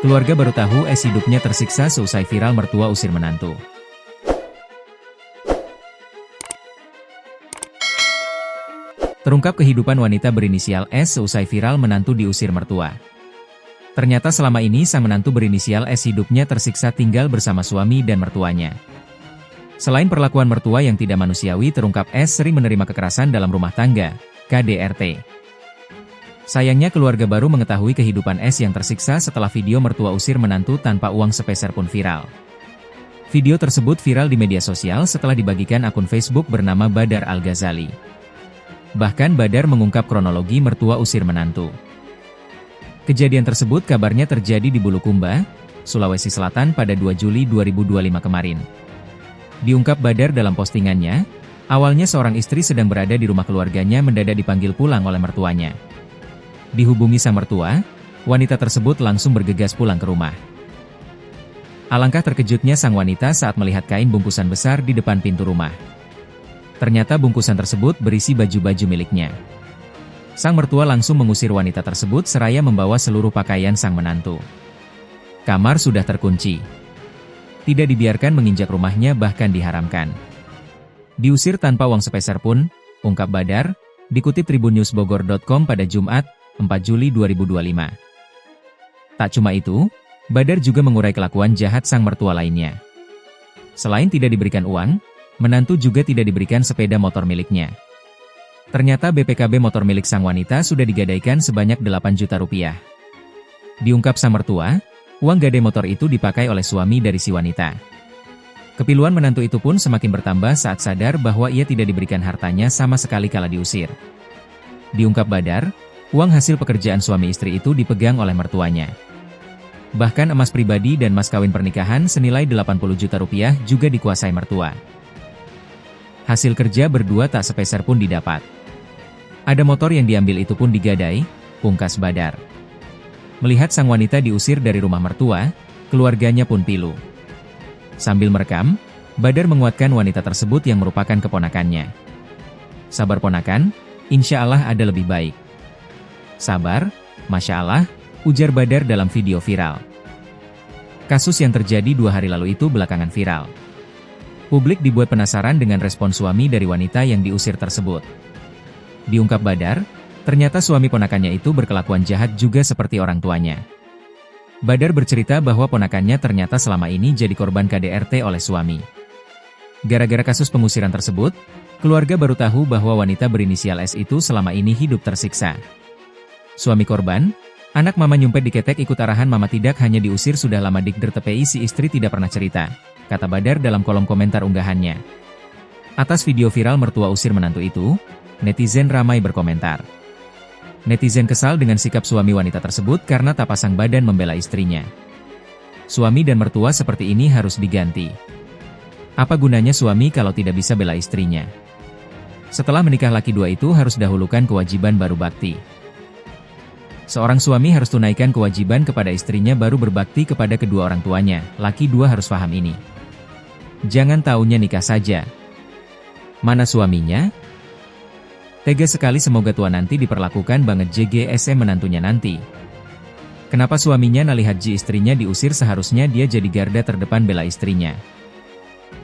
Keluarga baru tahu hidupnya tersiksa seusai viral mertua usir menantu. Terungkap kehidupan wanita berinisial S seusai viral menantu diusir mertua. Ternyata selama ini sang menantu berinisial S hidupnya tersiksa tinggal bersama suami dan mertuanya. Selain perlakuan mertua yang tidak manusiawi, terungkap S sering menerima kekerasan dalam rumah tangga, KDRT. Sayangnya keluarga baru mengetahui kehidupan S yang tersiksa setelah video mertua usir menantu tanpa uang sepeser pun viral. Video tersebut viral di media sosial setelah dibagikan akun Facebook bernama Badar Al-Ghazali. Bahkan Badar mengungkap kronologi mertua usir menantu. Kejadian tersebut kabarnya terjadi di Bulukumba, Sulawesi Selatan pada 2 Juli 2025 kemarin. Diungkap Badar dalam postingannya, awalnya seorang istri sedang berada di rumah keluarganya mendadak dipanggil pulang oleh mertuanya. Dihubungi sang mertua, wanita tersebut langsung bergegas pulang ke rumah. Alangkah terkejutnya sang wanita saat melihat kain bungkusan besar di depan pintu rumah. Ternyata bungkusan tersebut berisi baju-baju miliknya. Sang mertua langsung mengusir wanita tersebut seraya membawa seluruh pakaian sang menantu. Kamar sudah terkunci. Tidak dibiarkan menginjak rumahnya, bahkan diharamkan. Diusir tanpa uang sepeser pun, ungkap Badar, dikutip tribunnewsbogor.com pada Jumat, 4 Juli 2025. Tak cuma itu, Badar juga mengurai kelakuan jahat sang mertua lainnya. Selain tidak diberikan uang, menantu juga tidak diberikan sepeda motor miliknya. Ternyata BPKB motor milik sang wanita sudah digadaikan sebanyak 8 juta rupiah. Diungkap sang mertua, uang gadai motor itu dipakai oleh suami dari si wanita. Kepiluan menantu itu pun semakin bertambah saat sadar bahwa ia tidak diberikan hartanya sama sekali kala diusir. Diungkap Badar, uang hasil pekerjaan suami istri itu dipegang oleh mertuanya. Bahkan emas pribadi dan mas kawin pernikahan senilai 80 juta rupiah juga dikuasai mertua. Hasil kerja berdua tak sepeser pun didapat. Ada motor yang diambil itu pun digadai, pungkas Badar. Melihat sang wanita diusir dari rumah mertua, keluarganya pun pilu. Sambil merekam, Badar menguatkan wanita tersebut yang merupakan keponakannya. Sabar ponakan, insya Allah ada lebih baik. Sabar, Masya Allah, ujar Badar dalam video viral. Kasus yang terjadi 2 hari lalu itu belakangan viral. Publik dibuat penasaran dengan respon suami dari wanita yang diusir tersebut. Diungkap Badar, ternyata suami ponakannya itu berkelakuan jahat juga seperti orang tuanya. Badar bercerita bahwa ponakannya ternyata selama ini jadi korban KDRT oleh suami. Gara-gara kasus pengusiran tersebut, keluarga baru tahu bahwa wanita berinisial S itu selama ini hidup tersiksa. Suami korban, anak mama nyumpet diketek ikut arahan mama, tidak hanya diusir sudah lama dikder TPI si istri tidak pernah cerita, kata Badar dalam kolom komentar unggahannya. Atas video viral mertua usir menantu itu, netizen ramai berkomentar. Netizen kesal dengan sikap suami wanita tersebut karena tak pasang badan membela istrinya. Suami dan mertua seperti ini harus diganti. Apa gunanya suami kalau tidak bisa bela istrinya? Setelah menikah laki dua itu harus dahulukan kewajiban baru bakti. Seorang suami harus tunaikan kewajiban kepada istrinya baru berbakti kepada kedua orang tuanya, laki dua harus paham ini. Jangan taunya nikah saja. Mana suaminya? Tega sekali, semoga tua nanti diperlakukan banget JGSM menantunya nanti. Kenapa suaminya nalihat istrinya diusir, seharusnya dia jadi garda terdepan bela istrinya.